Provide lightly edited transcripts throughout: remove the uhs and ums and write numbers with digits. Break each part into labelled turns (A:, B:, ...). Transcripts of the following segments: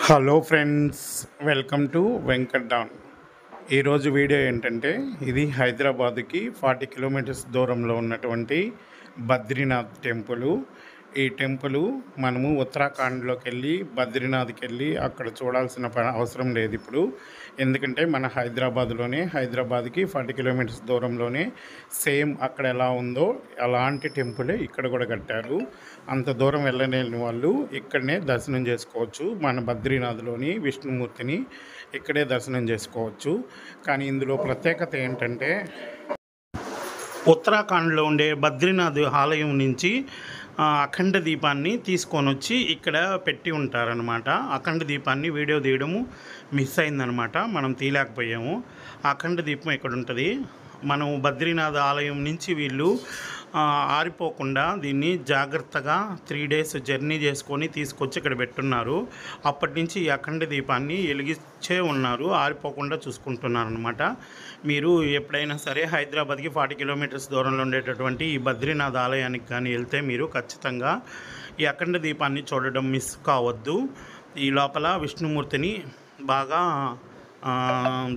A: Hello friends, welcome to Venkat down. ఈరోజు video ఏంటంటే ఇది హైదరాబాద్కి 40 కిలోమీటర్స్ దూరంలో ఉన్నటువంటి బద్రీనాథ్ టెంపుల్. ఈ టెంపుల్ మనము ఉత్తరాఖండ్లోకి వెళ్ళి బద్రీనాథ్కి వెళ్ళి అక్కడ చూడాల్సిన అవసరం లేదు ఇప్పుడు. ఎందుకంటే మన హైదరాబాద్కి 40 కిలోమీటర్స్ దూరంలోనే సేమ్ అక్కడ ఎలా ఉందో అలాంటి టెంపులే ఇక్కడ కూడా కట్టారు. అంత దూరం వెళ్ళలేని వాళ్ళు ఇక్కడనే దర్శనం చేసుకోవచ్చు. మన బద్రీనాథ్లోని విష్ణుమూర్తిని ఇక్కడే దర్శనం చేసుకోవచ్చు. కానీ ఇందులో ప్రత్యేకత ఏంటంటే ఉత్తరాఖండ్లో ఉండే బద్రీనాథ్ ఆలయం నుంచి అఖండ దీపాన్ని తీసుకొని వచ్చి ఇక్కడ పెట్టి ఉంటారనమాట. అఖండ దీపాన్ని వీడియో తీయడము మిస్ అయిందనమాట, మనం తీయలేకపోయాము. అఖండ దీపం ఇక్కడ ఉంటుంది. మనం బద్రీనాథ్ ఆలయం నుంచి వీళ్ళు ఆరిపోకుండా దీన్ని జాగ్రత్తగా 3 డేస్ జర్నీ చేసుకొని తీసుకొచ్చి ఇక్కడ పెట్టున్నారు. అప్పటి నుంచి ఈ అఖండ దీపాన్ని వెలిగించే ఉన్నారు, ఆరిపోకుండా చూసుకుంటున్నారు అనమాట. మీరు ఎప్పుడైనా సరే హైదరాబాద్కి 40 కిలోమీటర్స్ దూరంలో ఉండేటటువంటి ఈ బద్రీనాథ్ ఆలయానికి కానీ వెళ్తే మీరు ఖచ్చితంగా ఈ అఖండ దీపాన్ని చూడడం మిస్ కావద్దు. ఈ లోపల విష్ణుమూర్తిని బాగా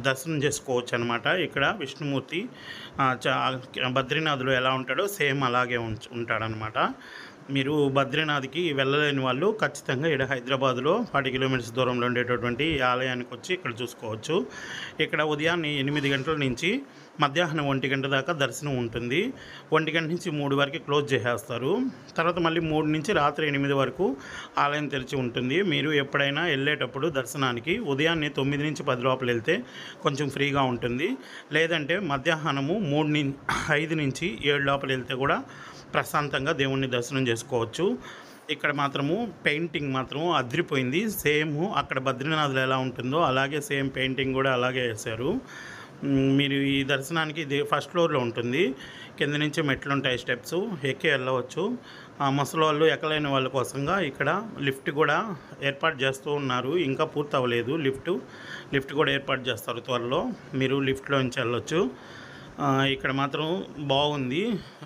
A: దర్శనం చేసుకోవచ్చు అనమాట. ఇక్కడ విష్ణుమూర్తి బద్రీనాథ్లో ఎలా ఉంటాడో సేమ్ అలాగే ఉంటాడనమాట. మీరు బద్రీనాథ్కి వెళ్ళలేని వాళ్ళు ఖచ్చితంగా ఇక్కడ హైదరాబాద్లో 40 కిలోమీటర్స్ దూరంలో ఉండేటటువంటి ఈ ఆలయానికి వచ్చి ఇక్కడ చూసుకోవచ్చు. ఇక్కడ ఉదయాన్నే 8 గంటల నుంచి మధ్యాహ్నం 1 గంట దాకా దర్శనం ఉంటుంది. 1 గంట నుంచి 3 వరకు క్లోజ్ చేసేస్తారు. తర్వాత మళ్ళీ 3 నుంచి రాత్రి 8 వరకు ఆలయం తెరిచి ఉంటుంది. మీరు ఎప్పుడైనా వెళ్ళేటప్పుడు దర్శనానికి ఉదయాన్నే 9 నుంచి 10 లోపల వెళ్తే కొంచెం ఫ్రీగా ఉంటుంది. లేదంటే మధ్యాహ్నము 5 నుంచి 7 లోపల వెళ్తే కూడా ప్రశాంతంగా దేవుణ్ణి దర్శనం చేసుకోవచ్చు. ఇక్కడ మాత్రము పెయింటింగ్ మాత్రం అదిరిపోయింది. సేమ్ అక్కడ బద్రీనాథ్లో ఎలా ఉంటుందో అలాగే సేమ్ పెయింటింగ్ కూడా అలాగే వేశారు. మీరు ఈ దర్శనానికి ఇది ఫస్ట్ ఫ్లోర్లో ఉంటుంది. కింద నుంచి మెట్లు ఉంటాయి, స్టెప్స్ ఎక్కి వెళ్ళవచ్చు. ముసలి వాళ్ళు ఎక్కలేని వాళ్ళ కోసంగా ఇక్కడ లిఫ్ట్ కూడా ఏర్పాటు చేస్తూ ఉన్నారు. ఇంకా పూర్తి అవ్వలేదు. లిఫ్ట్ కూడా ఏర్పాటు చేస్తారు త్వరలో. మీరు లిఫ్ట్లో నుంచి వెళ్ళొచ్చు. ఇక్కడ మాత్రం బాగుంది.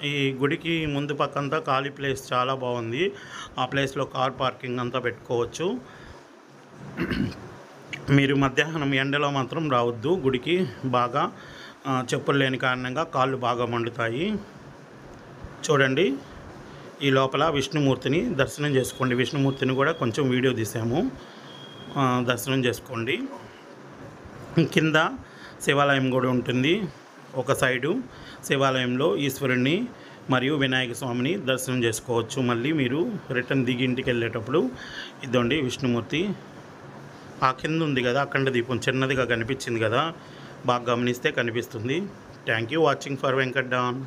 A: ఈ గుడికి ముందు పక్కంతా ఖాళీ ప్లేస్ చాలా బాగుంది. ఆ ప్లేస్లో కార్ పార్కింగ్ అంతా పెట్టుకోవచ్చు. మీరు మధ్యాహ్నం ఎండలో మాత్రం రావద్దు గుడికి. బాగా చెప్పులు లేని కారణంగా కాళ్ళు బాగా మండుతాయి. చూడండి, ఈ లోపల విష్ణుమూర్తిని దర్శనం చేసుకోండి. విష్ణుమూర్తిని కూడా కొంచెం వీడియో తీసాము, దర్శనం చేసుకోండి. కింద శివాలయం కూడా ఉంటుంది. ఒక సైడు శివాలయంలో ఈశ్వరుణ్ణి మరియు వినాయక స్వామిని దర్శనం చేసుకోవచ్చు. మళ్ళీ మీరు రిటర్న్ దిగి ఇంటికి వెళ్ళేటప్పుడు ఇదండి విష్ణుమూర్తి. ఆ కింద ఉంది కదా అఖండ దీపం, చిన్నదిగా కనిపించింది కదా, బాగా గమనిస్తే కనిపిస్తుంది. Thank you watching for Venkat down.